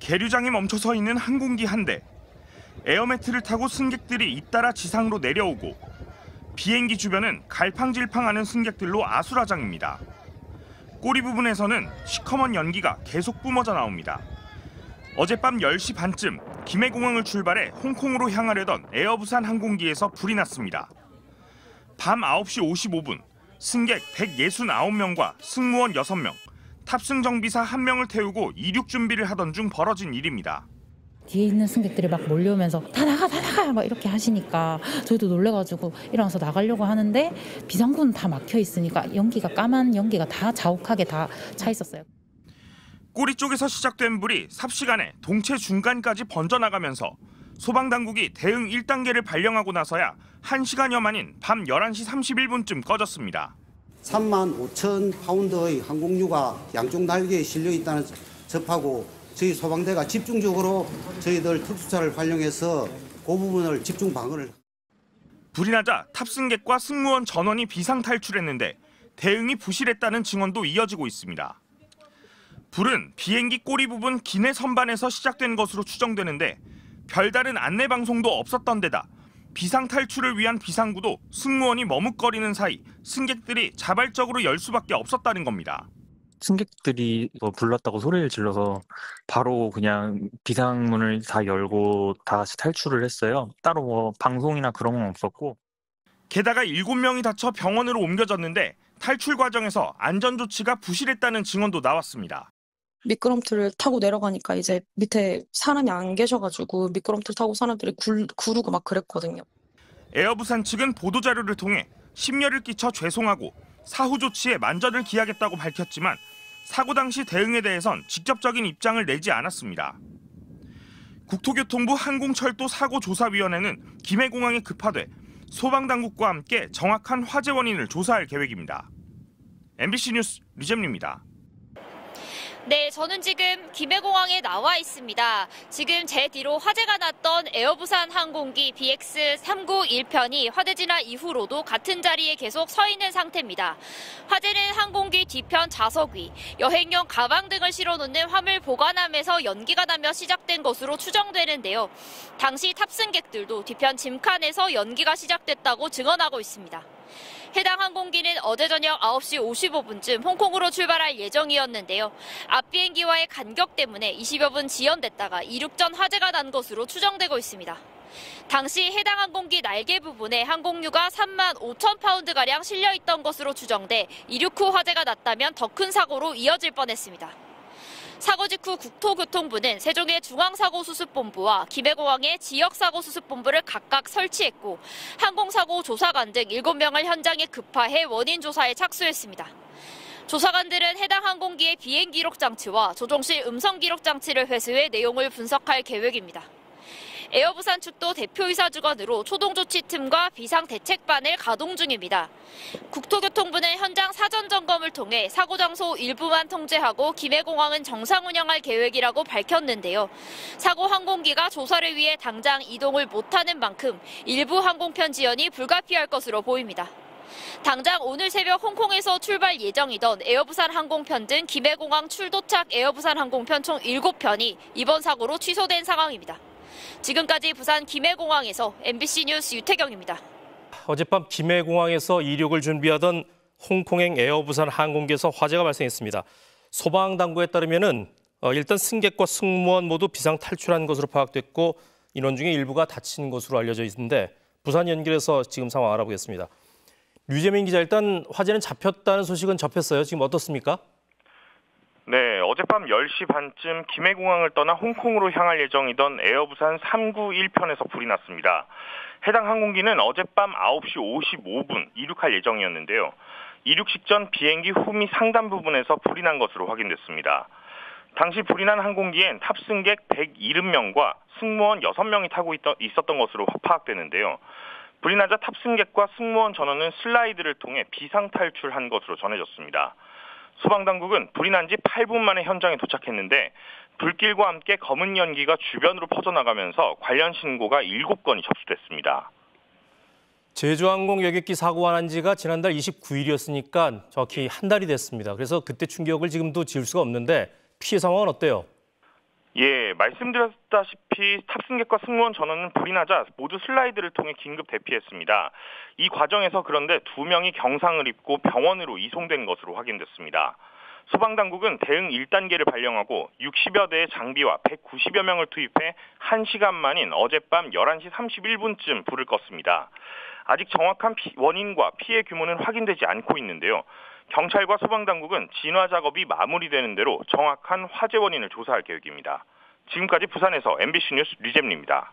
계류장에 멈춰서 있는 항공기 한 대. 에어매트를 타고 승객들이 잇따라 지상으로 내려오고 비행기 주변은 갈팡질팡하는 승객들로 아수라장입니다. 꼬리 부분에서는 시커먼 연기가 계속 뿜어져 나옵니다. 어젯밤 10시 반쯤 김해공항을 출발해 홍콩으로 향하려던 에어부산 항공기에서 불이 났습니다. 밤 9시 55분 승객 169명과 승무원 6명, 탑승 정비사 1명을 태우고 이륙 준비를 하던 중 벌어진 일입니다. 뒤에 있는 승객들이 막 몰려오면서 다 나가 막 이렇게 하시니까 저희도 놀래가지고 일어나서 나가려고 하는데 비상구는 다 막혀 있으니까 까만 연기가 다 자욱하게 다 차 있었어요. 꼬리 쪽에서 시작된 불이 삽시간에 동체 중간까지 번져나가면서 소방당국이 대응 1단계를 발령하고 나서야 1시간여 만인 밤 11시 31분쯤 꺼졌습니다. 35,000파운드의 항공유가 양쪽 날개에 실려 있다는 접하고 저희 소방대가 집중적으로 저희들 특수차를 활용해서 그 부분을 집중 방어를. 불이 나자 탑승객과 승무원 전원이 비상 탈출했는데 대응이 부실했다는 증언도 이어지고 있습니다. 불은 비행기 꼬리 부분 기내 선반에서 시작된 것으로 추정되는데 별다른 안내 방송도 없었던 데다 비상 탈출을 위한 비상구도 승무원이 머뭇거리는 사이 승객들이 자발적으로 열 수밖에 없었다는 겁니다. 승객들이 불났다고 소리를 질러서 바로 그냥 비상문을 다 열고 다시 탈출을 했어요. 따로 방송이나 그런 건 없었고. 게다가 7명이 다쳐 병원으로 옮겨졌는데 탈출 과정에서 안전조치가 부실했다는 증언도 나왔습니다. 미끄럼틀을 타고 내려가니까 이제 밑에 사람이 안 계셔가지고 미끄럼틀 타고 사람들이 구르고 막 그랬거든요. 에어부산 측은 보도자료를 통해 심려를 끼쳐 죄송하고 사후 조치에 만전을 기하겠다고 밝혔지만 사고 당시 대응에 대해선 직접적인 입장을 내지 않았습니다. 국토교통부 항공철도사고조사위원회는 김해공항에 급파돼 소방당국과 함께 정확한 화재 원인을 조사할 계획입니다. MBC 뉴스 류잼리입니다. 네, 저는 지금 김해공항에 나와 있습니다. 지금 제 뒤로 화재가 났던 에어부산 항공기 BX391편이 화재 진화 이후로도 같은 자리에 계속 서 있는 상태입니다. 화재는 항공기 뒤편 좌석 위, 여행용 가방 등을 실어놓는 화물 보관함에서 연기가 나며 시작된 것으로 추정되는데요. 당시 탑승객들도 뒤편 짐칸에서 연기가 시작됐다고 증언하고 있습니다. 해당 항공기는 어제 저녁 9시 55분쯤 홍콩으로 출발할 예정이었는데요. 앞 비행기와의 간격 때문에 20여 분 지연됐다가 이륙 전 화재가 난 것으로 추정되고 있습니다. 당시 해당 항공기 날개 부분에 항공유가 35,000파운드가량 실려 있던 것으로 추정돼 이륙 후 화재가 났다면 더 큰 사고로 이어질 뻔했습니다. 사고 직후 국토교통부는 세종의 중앙사고수습본부와 김해공항의 지역사고수습본부를 각각 설치했고 항공사고 조사관 등 7명을 현장에 급파해 원인 조사에 착수했습니다. 조사관들은 해당 항공기의 비행 기록 장치와 조종실 음성 기록 장치를 회수해 내용을 분석할 계획입니다. 에어부산 측도 대표이사 주관으로 초동조치팀과 비상대책반을 가동 중입니다. 국토교통부는 현장 사전 점검을 통해 사고 장소 일부만 통제하고 김해공항은 정상 운영할 계획이라고 밝혔는데요. 사고 항공기가 조사를 위해 당장 이동을 못하는 만큼 일부 항공편 지연이 불가피할 것으로 보입니다. 당장 오늘 새벽 홍콩에서 출발 예정이던 에어부산 항공편 등 김해공항 출도착 에어부산 항공편 총 7편이 이번 사고로 취소된 상황입니다. 지금까지 부산 김해공항에서 MBC 뉴스 유태경입니다. 어젯밤 김해공항에서 이륙을 준비하던 홍콩행 에어부산 항공기에서 화재가 발생했습니다. 소방당국에 따르면 일단 승객과 승무원 모두 비상 탈출한 것으로 파악됐고 인원 중에 일부가 다친 것으로 알려져 있는데 부산 연결해서 지금 상황 알아보겠습니다. 류재민 기자, 일단 화재는 잡혔다는 소식은 접했어요. 지금 어떻습니까? 네, 어젯밤 10시 반쯤 김해공항을 떠나 홍콩으로 향할 예정이던 에어부산 391편에서 불이 났습니다. 해당 항공기는 어젯밤 9시 55분 이륙할 예정이었는데요. 이륙 직전 비행기 후미 상단 부분에서 불이 난 것으로 확인됐습니다. 당시 불이 난 항공기엔 탑승객 170명과 승무원 6명이 타고 있었던 것으로 파악되는데요. 불이 나자 탑승객과 승무원 전원은 슬라이드를 통해 비상 탈출한 것으로 전해졌습니다. 소방당국은 불이 난 지 8분 만에 현장에 도착했는데 불길과 함께 검은 연기가 주변으로 퍼져나가면서 관련 신고가 7건이 접수됐습니다. 제주항공 여객기 사고가 난 지가 지난달 29일이었으니까 정확히 한 달이 됐습니다. 그래서 그때 충격을 지금도 지울 수가 없는데 피해 상황은 어때요? 예, 말씀드렸다시피 탑승객과 승무원 전원은 불이 나자 모두 슬라이드를 통해 긴급 대피했습니다. 이 과정에서 그런데 2명이 경상을 입고 병원으로 이송된 것으로 확인됐습니다. 소방당국은 대응 1단계를 발령하고 60여 대의 장비와 190여 명을 투입해 1시간 만인 어젯밤 11시 31분쯤 불을 껐습니다. 아직 정확한 원인과 피해 규모는 확인되지 않고 있는데요. 경찰과 소방당국은 진화 작업이 마무리되는 대로 정확한 화재 원인을 조사할 계획입니다. 지금까지 부산에서 MBC 뉴스 류잼리입니다.